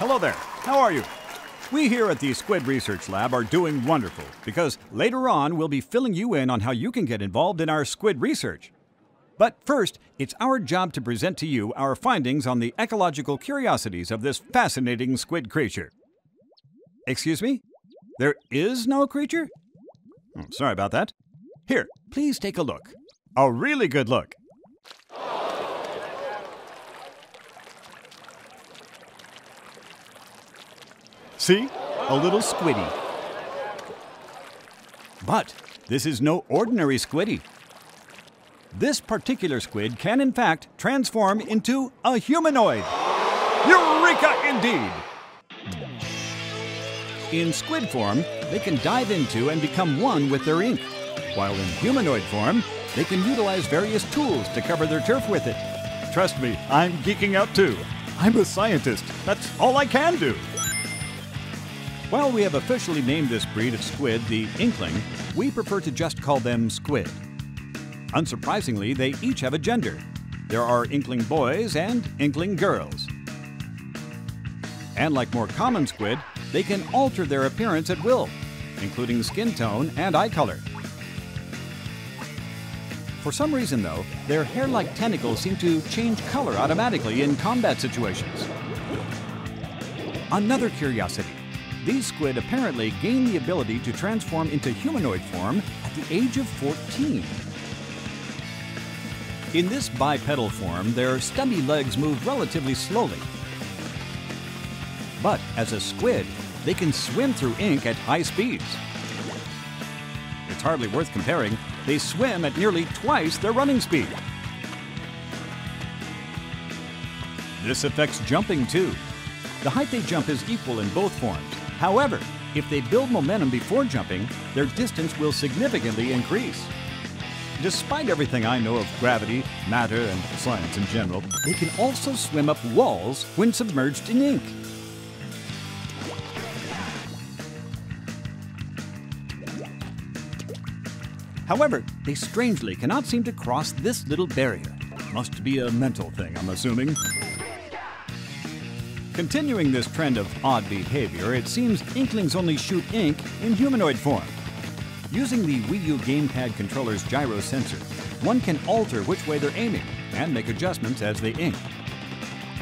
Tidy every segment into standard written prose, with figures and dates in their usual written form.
Hello there. How are you? We here at the Squid Research Lab are doing wonderful because later on we'll be filling you in on how you can get involved in our squid research. But first, it's our job to present to you our findings on the ecological curiosities of this fascinating squid creature. Excuse me? There is no creature? Oh, sorry about that. Here, please take a look. A really good look. See? A little squiddy. But this is no ordinary squiddy. This particular squid can in fact transform into a humanoid. Eureka indeed! In squid form, they can dive into and become one with their ink, while in humanoid form, they can utilize various tools to cover their turf with it. Trust me, I'm geeking out too. I'm a scientist. That's all I can do. While we have officially named this breed of squid the inkling, we prefer to just call them squid. Unsurprisingly, they each have a gender. There are inkling boys and inkling girls. And like more common squid, they can alter their appearance at will, including skin tone and eye color. For some reason, though, their hair-like tentacles seem to change color automatically in combat situations. Another curiosity. These squid apparently gain the ability to transform into humanoid form at the age of 14. In this bipedal form, their stubby legs move relatively slowly. But as a squid, they can swim through ink at high speeds. It's hardly worth comparing. They swim at nearly twice their running speed. This affects jumping too. The height they jump is equal in both forms. However, if they build momentum before jumping, their distance will significantly increase. Despite everything I know of gravity, matter, and science in general, they can also swim up walls when submerged in ink. However, they strangely cannot seem to cross this little barrier. Must be a mental thing, I'm assuming. Continuing this trend of odd behavior, it seems inklings only shoot ink in humanoid form. Using the Wii U gamepad controller's gyro sensor, one can alter which way they're aiming and make adjustments as they ink.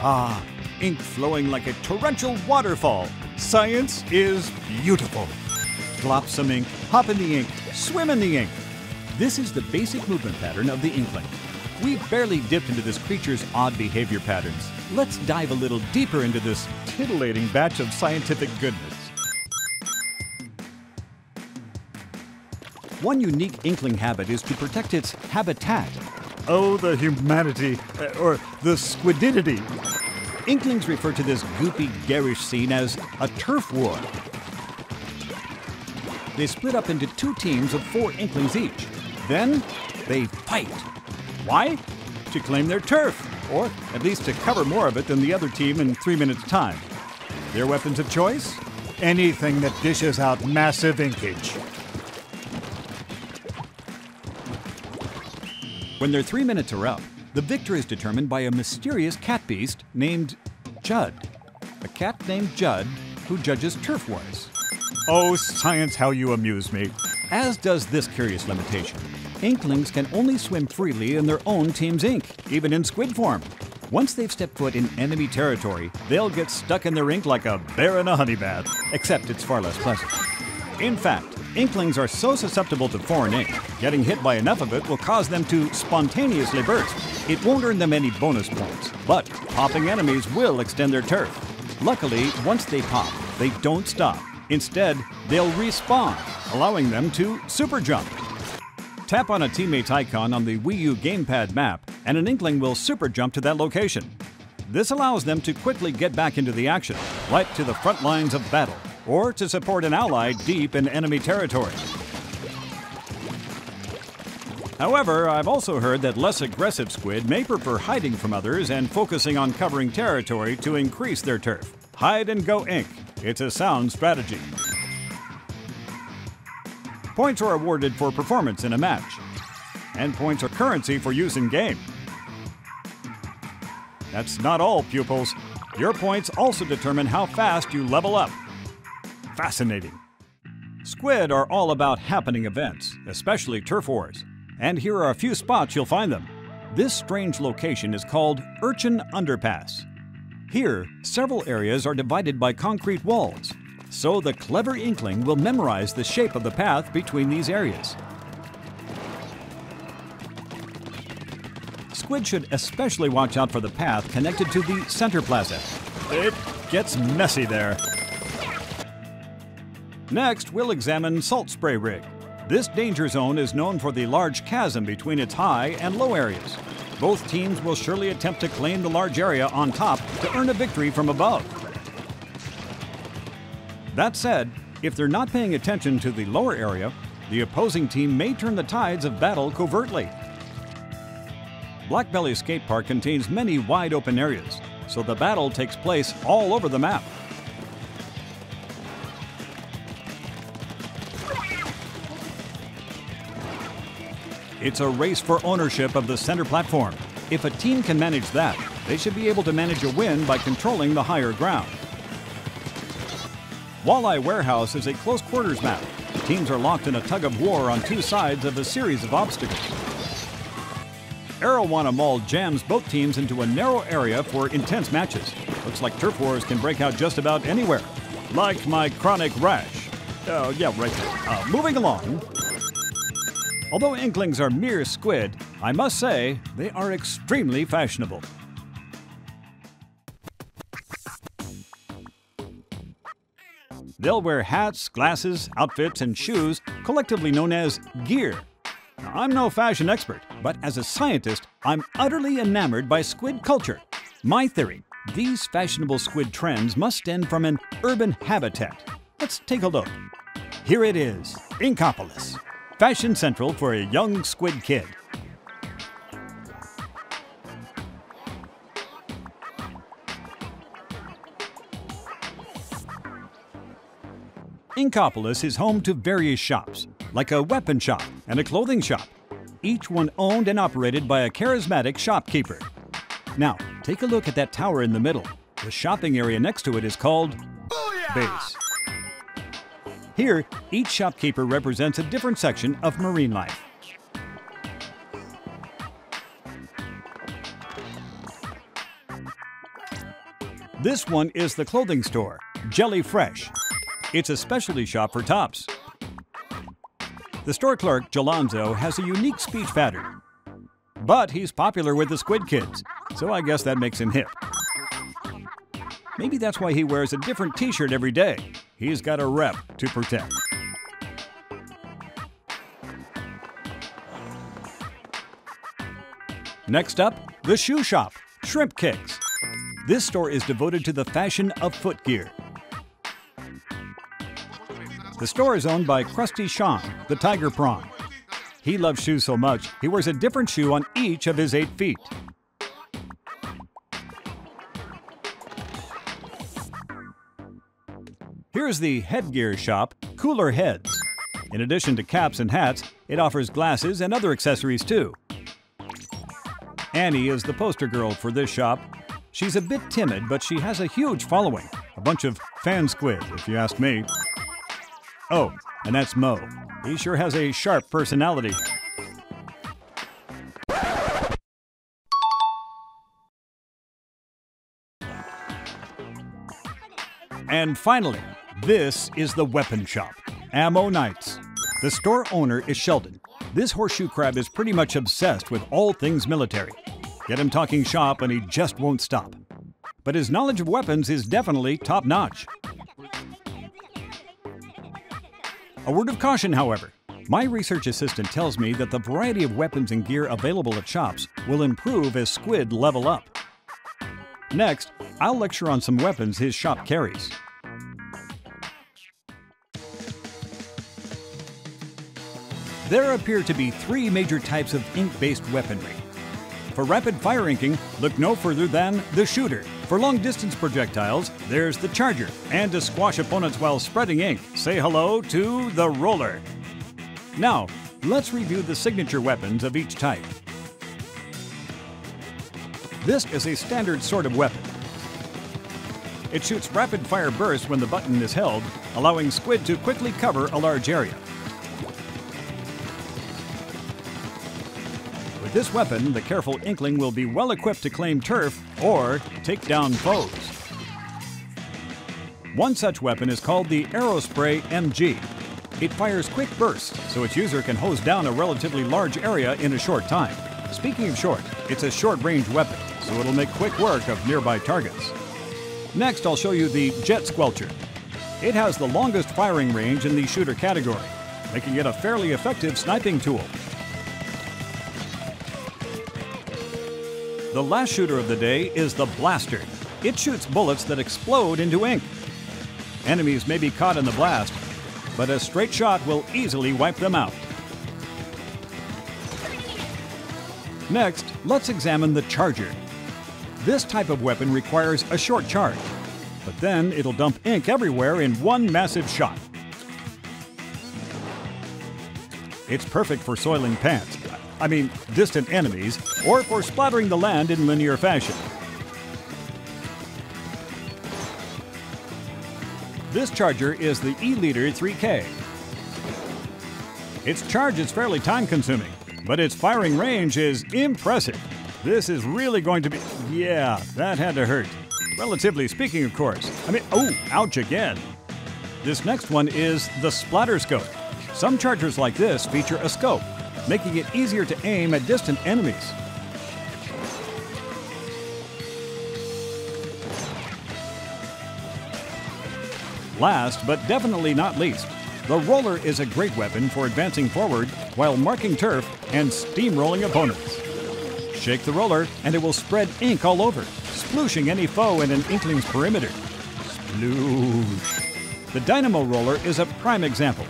Ah, ink flowing like a torrential waterfall. Science is beautiful. Glop some ink, hop in the ink, swim in the ink. This is the basic movement pattern of the inkling. We've barely dipped into this creature's odd behavior patterns. Let's dive a little deeper into this titillating batch of scientific goodness. One unique inkling habit is to protect its habitat. Oh, the humanity, or the squididity. Inklings refer to this goopy, garish scene as a turf war. They split up into two teams of 4 inklings each. Then, they fight. Why? To claim their turf, or at least to cover more of it than the other team in 3 minutes' time. Their weapons of choice? Anything that dishes out massive inkage. When their 3 minutes are up, the victor is determined by a mysterious cat beast named Judd. A cat named Judd who judges turf wars. Oh, science, how you amuse me. As does this curious limitation. Inklings can only swim freely in their own team's ink, even in squid form. Once they've stepped foot in enemy territory, they'll get stuck in their ink like a bear in a honey bath, except it's far less pleasant. In fact, inklings are so susceptible to foreign ink, getting hit by enough of it will cause them to spontaneously burst. It won't earn them any bonus points, but popping enemies will extend their turf. Luckily, once they pop, they don't stop. Instead, they'll respawn, allowing them to super jump. Tap on a teammate's icon on the Wii U gamepad map, and an inkling will super jump to that location. This allows them to quickly get back into the action, right to the front lines of battle, or to support an ally deep in enemy territory. However, I've also heard that less aggressive squid may prefer hiding from others and focusing on covering territory to increase their turf. Hide and go ink. It's a sound strategy. Points are awarded for performance in a match, and points are currency for use in game. That's not all, pupils. Your points also determine how fast you level up. Fascinating. Squid are all about happening events, especially turf wars. And here are a few spots you'll find them. This strange location is called Urchin Underpass. Here, several areas are divided by concrete walls, so the clever inkling will memorize the shape of the path between these areas. Squid should especially watch out for the path connected to the center plaza. It gets messy there. Next, we'll examine Salt Spray Rig. This danger zone is known for the large chasm between its high and low areas. Both teams will surely attempt to claim the large area on top to earn a victory from above. That said, if they're not paying attention to the lower area, the opposing team may turn the tides of battle covertly. Blackbelly Skate Park contains many wide open areas, so the battle takes place all over the map. It's a race for ownership of the center platform. If a team can manage that, they should be able to manage a win by controlling the higher ground. Walleye Warehouse is a close quarters map. Teams are locked in a tug of war on two sides of a series of obstacles. Arowana Mall jams both teams into a narrow area for intense matches. Looks like turf wars can break out just about anywhere. Like my chronic rash. Oh, yeah, right there. Moving along. Although Inklings are mere squid, I must say they are extremely fashionable. They'll wear hats, glasses, outfits, and shoes, collectively known as gear. Now, I'm no fashion expert, but as a scientist, I'm utterly enamored by squid culture. My theory, these fashionable squid trends must stem from an urban habitat. Let's take a look. Here it is, Inkopolis. Fashion central for a young squid kid. Inkopolis is home to various shops, like a weapon shop and a clothing shop, each one owned and operated by a charismatic shopkeeper. Now, take a look at that tower in the middle. The shopping area next to it is called Base. Here, each shopkeeper represents a different section of marine life. This one is the clothing store, Jelly Fresh. It's a specialty shop for tops. The store clerk, Jalonzo, has a unique speech pattern. But he's popular with the squid kids, so I guess that makes him hip. Maybe that's why he wears a different t-shirt every day. He's got a rep to protect. Next up, the shoe shop, Shrimp Kicks. This store is devoted to the fashion of footgear. The store is owned by Krusty Sean, the tiger prawn. He loves shoes so much, he wears a different shoe on each of his 8 feet. Here's the headgear shop, Cooler Heads. In addition to caps and hats, it offers glasses and other accessories too. Annie is the poster girl for this shop. She's a bit timid, but she has a huge following. A bunch of fan squid, if you ask me. Oh, and that's Mo. He sure has a sharp personality. And finally, this is the weapon shop, Ammo Nights. The store owner is Sheldon. This horseshoe crab is pretty much obsessed with all things military. Get him talking shop and he just won't stop. But his knowledge of weapons is definitely top-notch. A word of caution, however. My research assistant tells me that the variety of weapons and gear available at shops will improve as squid level up. Next, I'll lecture on some weapons his shop carries. There appear to be 3 major types of ink-based weaponry. For rapid-fire inking, look no further than the shooter. For long-distance projectiles, there's the charger. And to squash opponents while spreading ink, say hello to the roller. Now, let's review the signature weapons of each type. This is a standard sort of weapon. It shoots rapid-fire bursts when the button is held, allowing Squid to quickly cover a large area. With this weapon, the careful Inkling will be well equipped to claim turf or take down foes. One such weapon is called the Aerospray MG. It fires quick bursts, so its user can hose down a relatively large area in a short time. Speaking of short, it's a short-range weapon, so it'll make quick work of nearby targets. Next, I'll show you the Jet Squelcher. It has the longest firing range in the shooter category, making it a fairly effective sniping tool. The last shooter of the day is the Blaster. It shoots bullets that explode into ink. Enemies may be caught in the blast, but a straight shot will easily wipe them out. Next, let's examine the Charger. This type of weapon requires a short charge, but then it'll dump ink everywhere in one massive shot. It's perfect for soiling distant enemies, or for splattering the land in linear fashion. This Charger is the E-Liter 3K. Its charge is fairly time-consuming, but its firing range is impressive. This is really going to be... Yeah, that had to hurt. Relatively speaking, of course. Ouch again. This next one is the Splatter Scope. Some Chargers like this feature a scope, making it easier to aim at distant enemies. Last, but definitely not least, the Roller is a great weapon for advancing forward while marking turf and steamrolling opponents. Shake the roller and it will spread ink all over, splooshing any foe in an Inkling's perimeter. Sploosh. The Dynamo Roller is a prime example.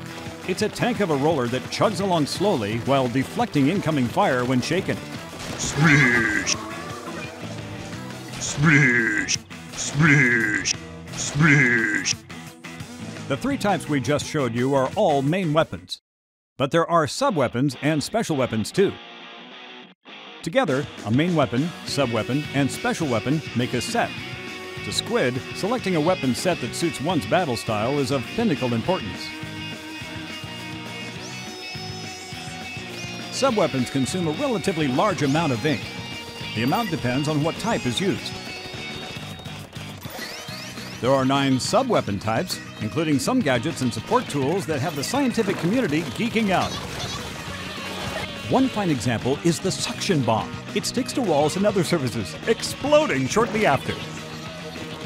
It's a tank of a roller that chugs along slowly while deflecting incoming fire when shaken. Splish! Splish! Splish! Splish! The three types we just showed you are all main weapons, but there are sub-weapons and special weapons too. Together, a main weapon, sub-weapon, and special weapon make a set. To Squid, selecting a weapon set that suits one's battle style is of pinnacle importance. Sub-weapons consume a relatively large amount of ink. The amount depends on what type is used. There are 9 sub-weapon types, including some gadgets and support tools that have the scientific community geeking out. One fine example is the suction bomb. It sticks to walls and other surfaces, exploding shortly after.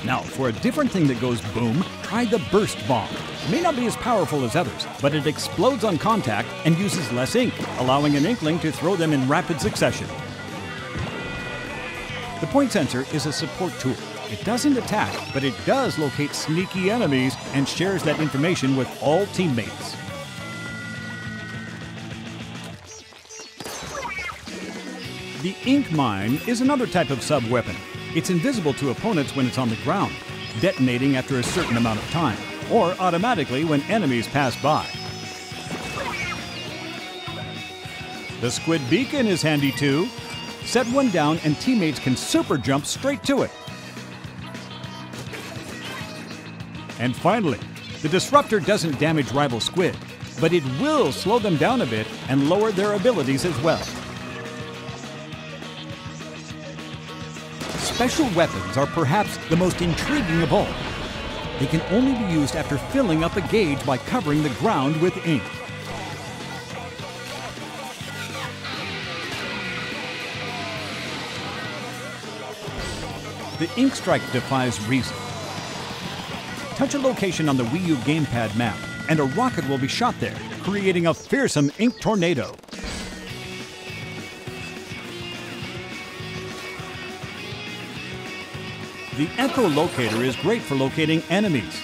Now, for a different thing that goes boom, try the burst bomb. It may not be as powerful as others, but it explodes on contact and uses less ink, allowing an Inkling to throw them in rapid succession. The point sensor is a support tool. It doesn't attack, but it does locate sneaky enemies and shares that information with all teammates. The ink mine is another type of sub-weapon. It's invisible to opponents when it's on the ground, detonating after a certain amount of time, or automatically when enemies pass by. The Squid Beacon is handy too. Set one down and teammates can super jump straight to it. And finally, the Disruptor doesn't damage rival Squid, but it will slow them down a bit and lower their abilities as well. Special weapons are perhaps the most intriguing of all. They can only be used after filling up a gauge by covering the ground with ink. The Ink Strike defies reason. Touch a location on the Wii U gamepad map, and a rocket will be shot there, creating a fearsome ink tornado. The Echolocator is great for locating enemies.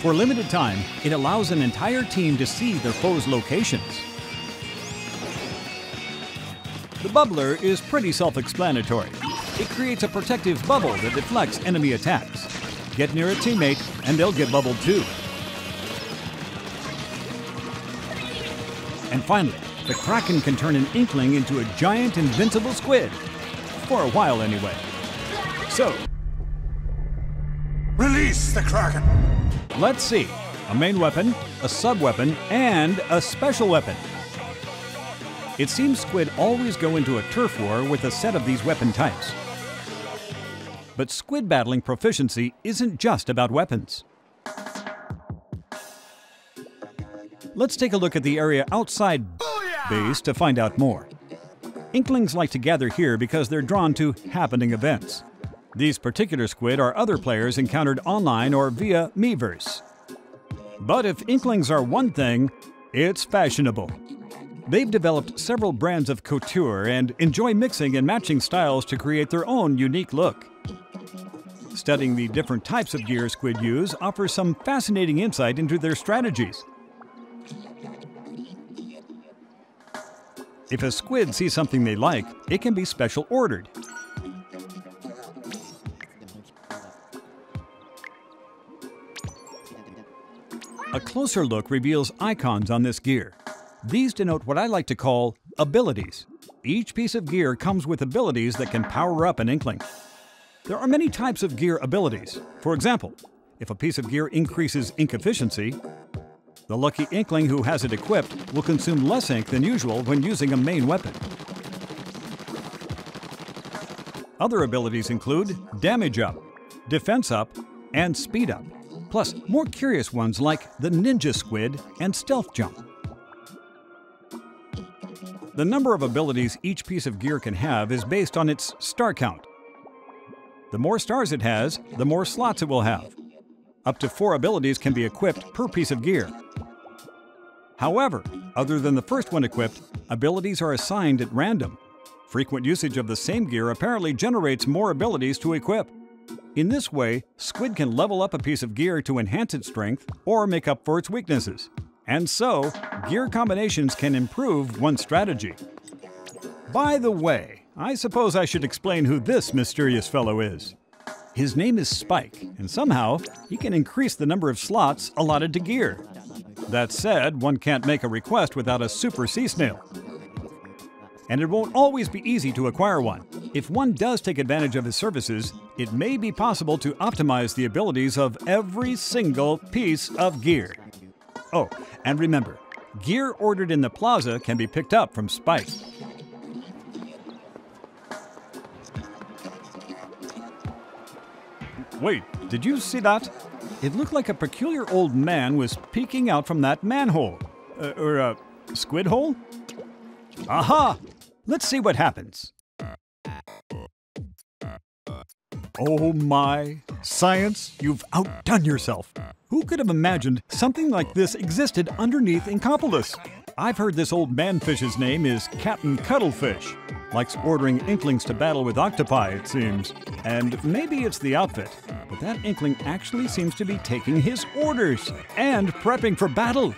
For a limited time, it allows an entire team to see their foes' locations. The Bubbler is pretty self-explanatory. It creates a protective bubble that deflects enemy attacks. Get near a teammate, and they'll get bubbled too. And finally, the Kraken can turn an Inkling into a giant invincible squid. For a while anyway. So, Release the Kraken! Let's see. A main weapon, a sub-weapon, and a special weapon. It seems squid always go into a turf war with a set of these weapon types. But squid battling proficiency isn't just about weapons. Let's take a look at the area outside base to find out more. Inklings like to gather here because they're drawn to happening events. These particular squid are other players encountered online or via Miiverse. But if Inklings are one thing, it's fashionable. They've developed several brands of couture and enjoy mixing and matching styles to create their own unique look. Studying the different types of gear squid use offers some fascinating insight into their strategies. If a squid sees something they like, it can be special ordered. A closer look reveals icons on this gear. These denote what I like to call abilities. Each piece of gear comes with abilities that can power up an Inkling. There are many types of gear abilities. For example, if a piece of gear increases ink efficiency, the lucky Inkling who has it equipped will consume less ink than usual when using a main weapon. Other abilities include damage up, defense up, and speed up, plus more curious ones like the ninja squid and stealth jump. The number of abilities each piece of gear can have is based on its star count. The more stars it has, the more slots it will have. Up to 4 abilities can be equipped per piece of gear. However, other than the first one equipped, abilities are assigned at random. Frequent usage of the same gear apparently generates more abilities to equip. In this way, squid can level up a piece of gear to enhance its strength or make up for its weaknesses. And so, gear combinations can improve one's strategy. By the way, I suppose I should explain who this mysterious fellow is. His name is Spike, and somehow he can increase the number of slots allotted to gear. That said, one can't make a request without a super sea snail. And it won't always be easy to acquire one. If one does take advantage of his services, it may be possible to optimize the abilities of every single piece of gear. Oh, and remember, gear ordered in the plaza can be picked up from Spike. Wait, did you see that? It looked like a peculiar old man was peeking out from that manhole. Or a squid hole? Aha! Let's see what happens. Oh my! Science, you've outdone yourself! Who could have imagined something like this existed underneath Inkopolis? I've heard this old manfish's name is Captain Cuttlefish. Likes ordering Inklings to battle with octopi, it seems. And maybe it's the outfit, but that Inkling actually seems to be taking his orders and prepping for battle.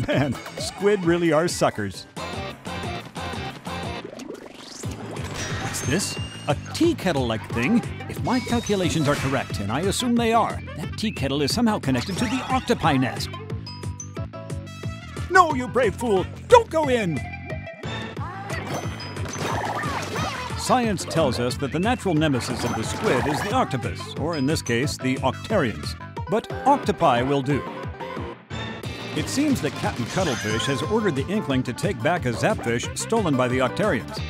Man, squid really are suckers. What's this? A tea kettle-like thing? If my calculations are correct, and I assume they are, that tea kettle is somehow connected to the octopi nest. No, you brave fool! Don't go in! Science tells us that the natural nemesis of the squid is the octopus, or in this case, the octarians. But octopi will do. It seems that Captain Cuttlefish has ordered the Inkling to take back a zapfish stolen by the octarians.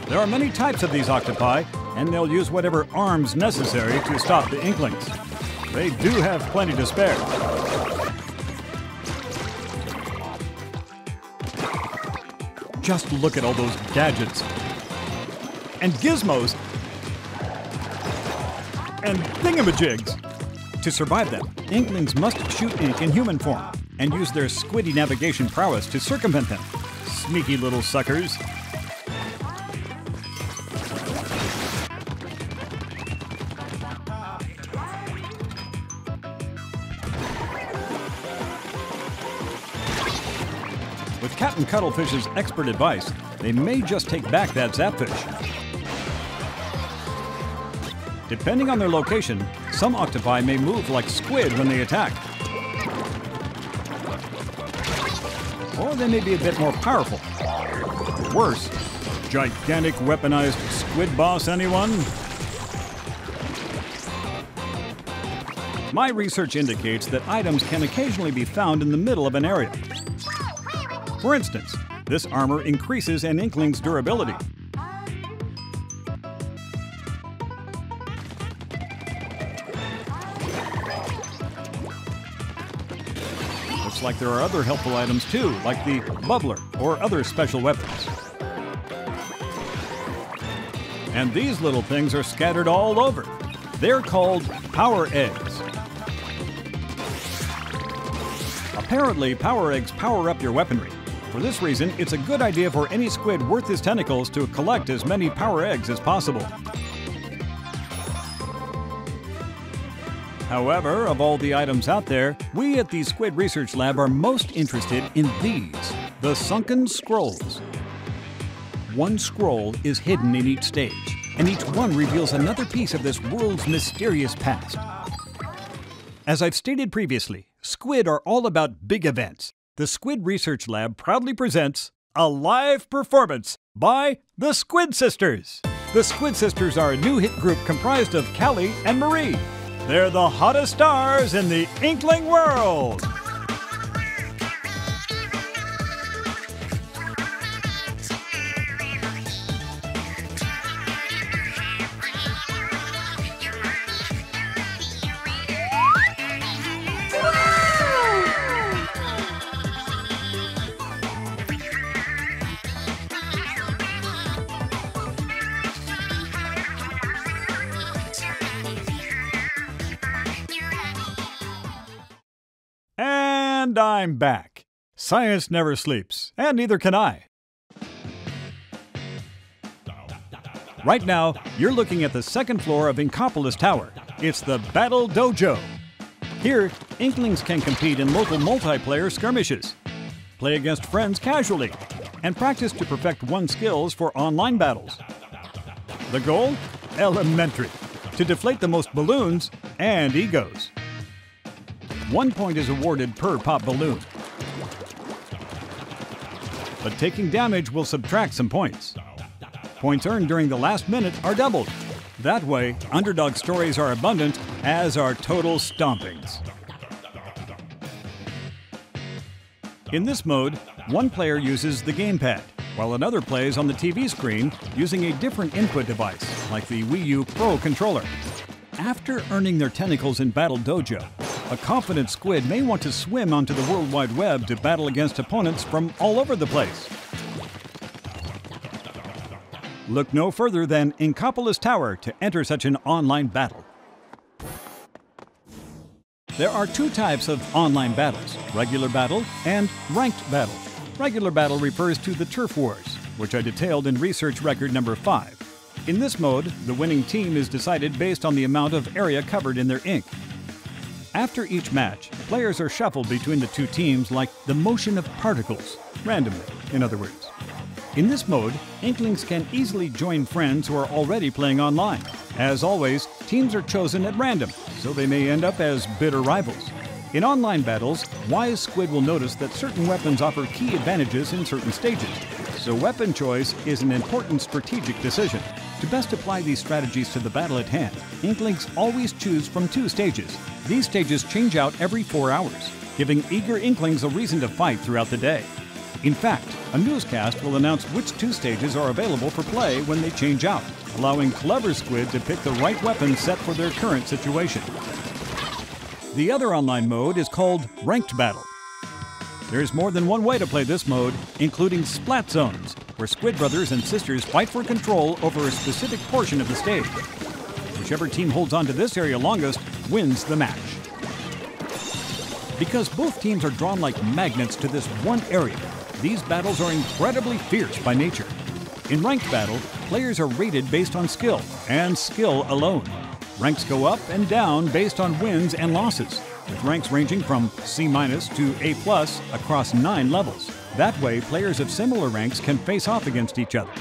There are many types of these octopi, and they'll use whatever arms necessary to stop the Inklings. They do have plenty to spare. Just look at all those gadgets, and gizmos, and thingamajigs. To survive them, Inklings must shoot ink in human form, and use their squiddy navigation prowess to circumvent them. Sneaky little suckers. With Captain Cuttlefish's expert advice, they may just take back that zapfish. Depending on their location, some octopi may move like squid when they attack. Or they may be a bit more powerful. Worse, gigantic weaponized Squid Boss, anyone? My research indicates that items can occasionally be found in the middle of an area. For instance, this armor increases an Inkling's durability. Looks like there are other helpful items too, like the bubbler or other special weapons. And these little things are scattered all over. They're called power eggs. Apparently, power eggs power up your weaponry. For this reason, it's a good idea for any squid worth his tentacles to collect as many power eggs as possible. However, of all the items out there, we at the Squid Research Lab are most interested in these, the sunken scrolls. One scroll is hidden in each stage, and each one reveals another piece of this world's mysterious past. As I've stated previously, squid are all about big events. The Squid Research Lab proudly presents a live performance by the Squid Sisters. The Squid Sisters are a new hit group comprised of Callie and Marie. They're the hottest stars in the Inkling world. And I'm back. Science never sleeps, and neither can I. Right now, you're looking at the second floor of Inkopolis Tower. It's the Battle Dojo. Here, Inklings can compete in local multiplayer skirmishes, play against friends casually, and practice to perfect one's skills for online battles. The goal? Elementary. To deflate the most balloons and egos. 1 point is awarded per pop balloon. But taking damage will subtract some points. Points earned during the last minute are doubled. That way, underdog stories are abundant, as are total stompings. In this mode, one player uses the gamepad, while another plays on the TV screen using a different input device, like the Wii U Pro controller. After earning their tentacles in Battle Dojo, a confident squid may want to swim onto the World Wide Web to battle against opponents from all over the place. Look no further than Inkopolis Tower to enter such an online battle. There are two types of online battles, regular battle and ranked battle. Regular battle refers to the turf wars, which I detailed in research record number 5. In this mode, the winning team is decided based on the amount of area covered in their ink. After each match, players are shuffled between the two teams like the motion of particles, randomly, in other words. In this mode, Inklings can easily join friends who are already playing online. As always, teams are chosen at random, so they may end up as bitter rivals. In online battles, wise squid will notice that certain weapons offer key advantages in certain stages, so weapon choice is an important strategic decision. To best apply these strategies to the battle at hand, Inklings always choose from 2 stages. These stages change out every 4 hours, giving eager Inklings a reason to fight throughout the day. In fact, a newscast will announce which 2 stages are available for play when they change out, allowing clever squid to pick the right weapon set for their current situation. The other online mode is called Ranked Battle. There's more than one way to play this mode, including Splat Zones, where squid brothers and sisters fight for control over a specific portion of the stage. Whichever team holds on to this area longest wins the match. Because both teams are drawn like magnets to this one area, these battles are incredibly fierce by nature. In ranked battle, players are rated based on skill, and skill alone. Ranks go up and down based on wins and losses, with ranks ranging from C- to A+ across 9 levels. That way, players of similar ranks can face off against each other.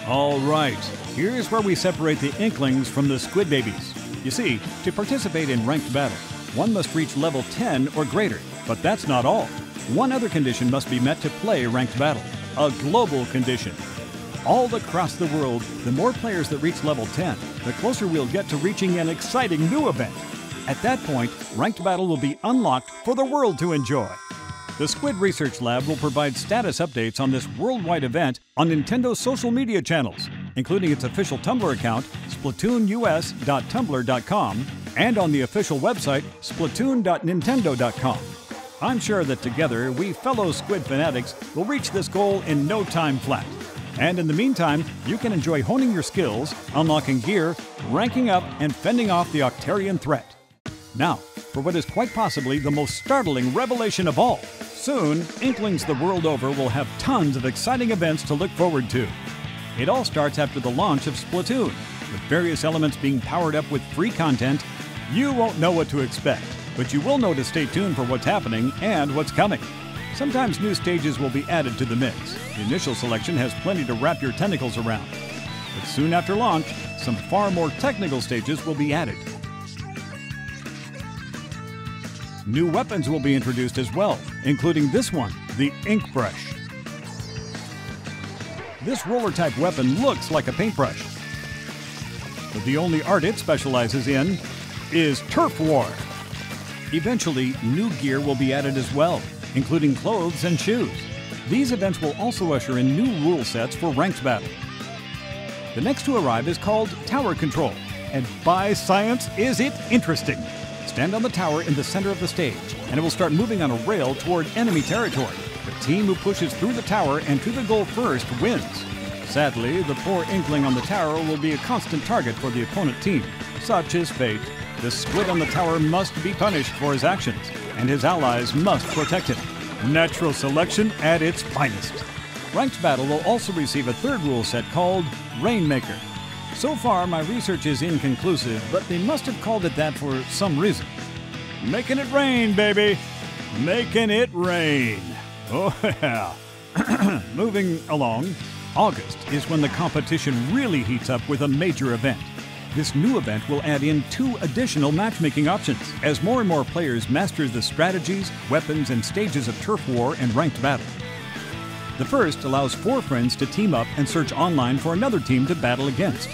All right, here's where we separate the Inklings from the Squid Babies. You see, to participate in ranked battle, one must reach level 10 or greater, but that's not all. One other condition must be met to play ranked battle, a global condition. All across the world, the more players that reach level 10, the closer we'll get to reaching an exciting new event. At that point, Ranked Battle will be unlocked for the world to enjoy. The Squid Research Lab will provide status updates on this worldwide event on Nintendo's social media channels, including its official Tumblr account, splatoonus.tumblr.com, and on the official website, splatoon.nintendo.com. I'm sure that together, we fellow Squid fanatics will reach this goal in no time flat. And in the meantime, you can enjoy honing your skills, unlocking gear, ranking up, and fending off the Octarian threat. Now, for what is quite possibly the most startling revelation of all. Soon, Inklings the world over will have tons of exciting events to look forward to. It all starts after the launch of Splatoon, with various elements being powered up with free content. You won't know what to expect, but you will know to stay tuned for what's happening and what's coming. Sometimes new stages will be added to the mix. The initial selection has plenty to wrap your tentacles around. But soon after launch, some far more technical stages will be added. New weapons will be introduced as well, including this one, the Ink Brush. This roller-type weapon looks like a paintbrush, but the only art it specializes in is Turf War. Eventually, new gear will be added as well, including clothes and shoes. These events will also usher in new rule sets for Ranked Battle. The next to arrive is called Tower Control, and by science is it interesting! Stand on the tower in the center of the stage, and it will start moving on a rail toward enemy territory. The team who pushes through the tower and to the goal first wins. Sadly, the poor Inkling on the tower will be a constant target for the opponent team. Such is fate. The squid on the tower must be punished for his actions, and his allies must protect him. Natural selection at its finest. Ranked Battle will also receive a third rule set called Rainmaker. So far, my research is inconclusive, but they must have called it that for some reason. Making it rain, baby! Making it rain! Oh yeah! Moving along, August is when the competition really heats up with a major event. This new event will add in 2 additional matchmaking options as more and more players master the strategies, weapons, and stages of Turf War and Ranked Battle. The first allows 4 friends to team up and search online for another team to battle against.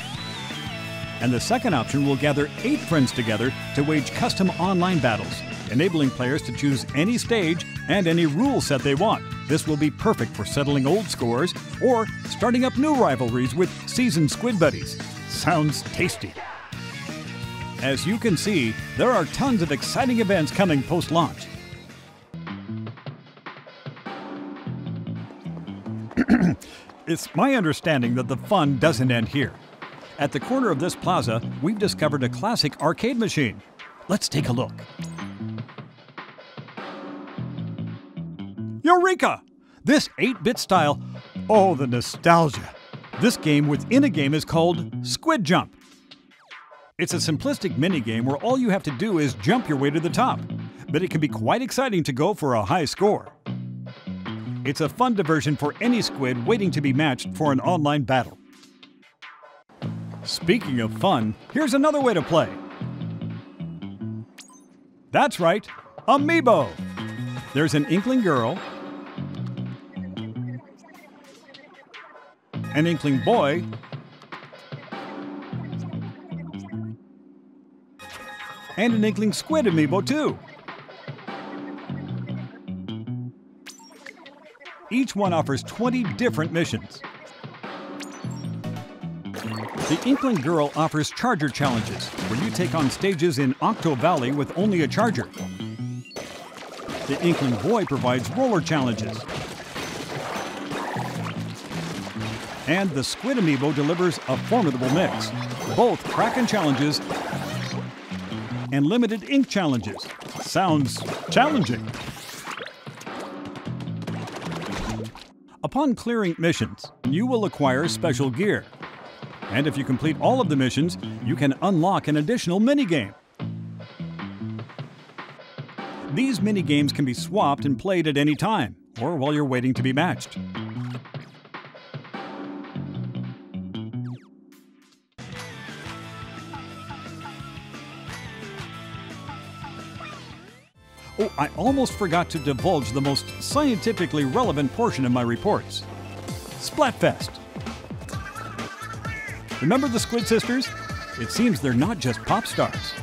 And the second option will gather 8 friends together to wage custom online battles, enabling players to choose any stage and any rule set they want. This will be perfect for settling old scores or starting up new rivalries with seasoned Squid buddies. Sounds tasty. As you can see, there are tons of exciting events coming post-launch. It's my understanding that the fun doesn't end here. At the corner of this plaza, we've discovered a classic arcade machine. Let's take a look. Eureka! This 8-bit style, oh, the nostalgia. This game within a game is called Squid Jump. It's a simplistic minigame where all you have to do is jump your way to the top, but it can be quite exciting to go for a high score. It's a fun diversion for any squid waiting to be matched for an online battle. Speaking of fun, here's another way to play. That's right, Amiibo! There's an Inkling girl, an Inkling boy, and an Inkling Squid Amiibo too. Each one offers 20 different missions. The Inkling Girl offers charger challenges, where you take on stages in Octo Valley with only a charger. The Inkling Boy provides roller challenges. And the Squid Amiibo delivers a formidable mix, both Kraken challenges and limited ink challenges. Sounds challenging. Upon clearing missions, you will acquire special gear. And if you complete all of the missions, you can unlock an additional minigame. These minigames can be swapped and played at any time, or while you're waiting to be matched. Oh, I almost forgot to divulge the most scientifically relevant portion of my reports. Splatfest. Remember the Squid Sisters? It seems they're not just pop stars.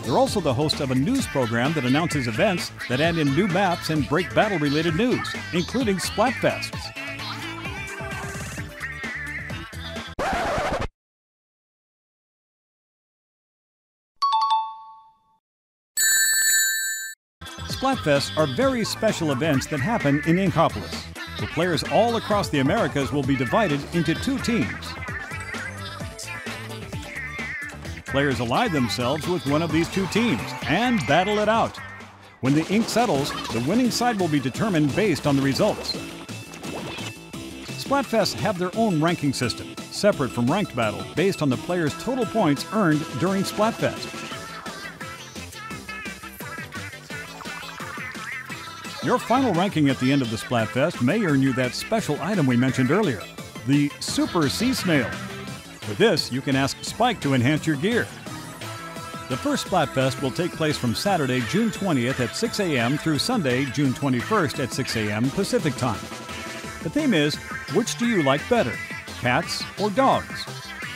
They're also the host of a news program that announces events that add in new maps and break battle-related news, including Splatfests. Splatfests are very special events that happen in Inkopolis, where players all across the Americas will be divided into 2 teams. Players ally themselves with one of these 2 teams and battle it out. When the ink settles, the winning side will be determined based on the results. Splatfests have their own ranking system, separate from ranked battle, based on the player's total points earned during Splatfest. Your final ranking at the end of the Splatfest may earn you that special item we mentioned earlier, the Super Sea Snail. With this, you can ask Spike to enhance your gear. The first Splatfest will take place from Saturday, June 20th at 6 a.m. through Sunday, June 21st at 6 a.m. Pacific Time. The theme is, which do you like better, cats or dogs?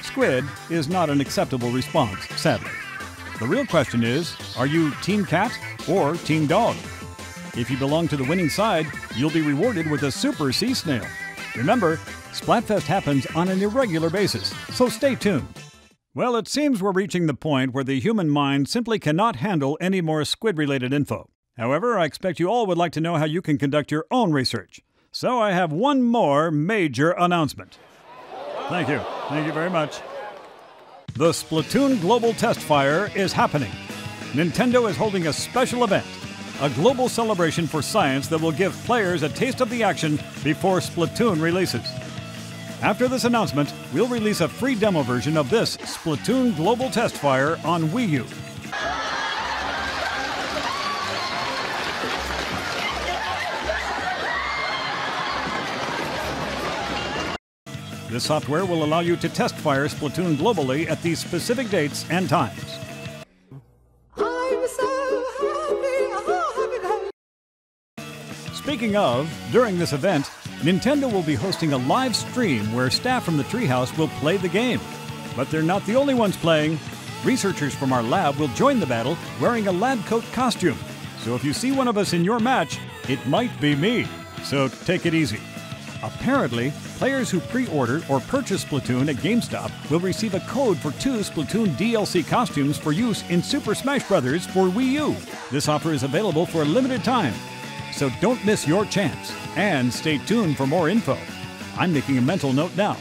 Squid is not an acceptable response, sadly. The real question is, are you Team Cat or Team Dog? If you belong to the winning side, you'll be rewarded with a Super Sea Snail. Remember, Splatfest happens on an irregular basis, so stay tuned. Well, it seems we're reaching the point where the human mind simply cannot handle any more squid-related info. However, I expect you all would like to know how you can conduct your own research. So I have one more major announcement. Thank you. Thank you very much. The Splatoon Global Test Fire is happening. Nintendo is holding a special event, a global celebration for science that will give players a taste of the action before Splatoon releases. After this announcement, we'll release a free demo version of this Splatoon Global Test Fire on Wii U. This software will allow you to test fire Splatoon globally at these specific dates and times. Speaking of, during this event, Nintendo will be hosting a live stream where staff from the Treehouse will play the game. But they're not the only ones playing. Researchers from our lab will join the battle wearing a lab coat costume. So if you see one of us in your match, it might be me. So take it easy. Apparently, players who pre-order or purchase Splatoon at GameStop will receive a code for 2 Splatoon DLC costumes for use in Super Smash Bros. For Wii U. This offer is available for a limited time. So don't miss your chance, and stay tuned for more info. I'm making a mental note now.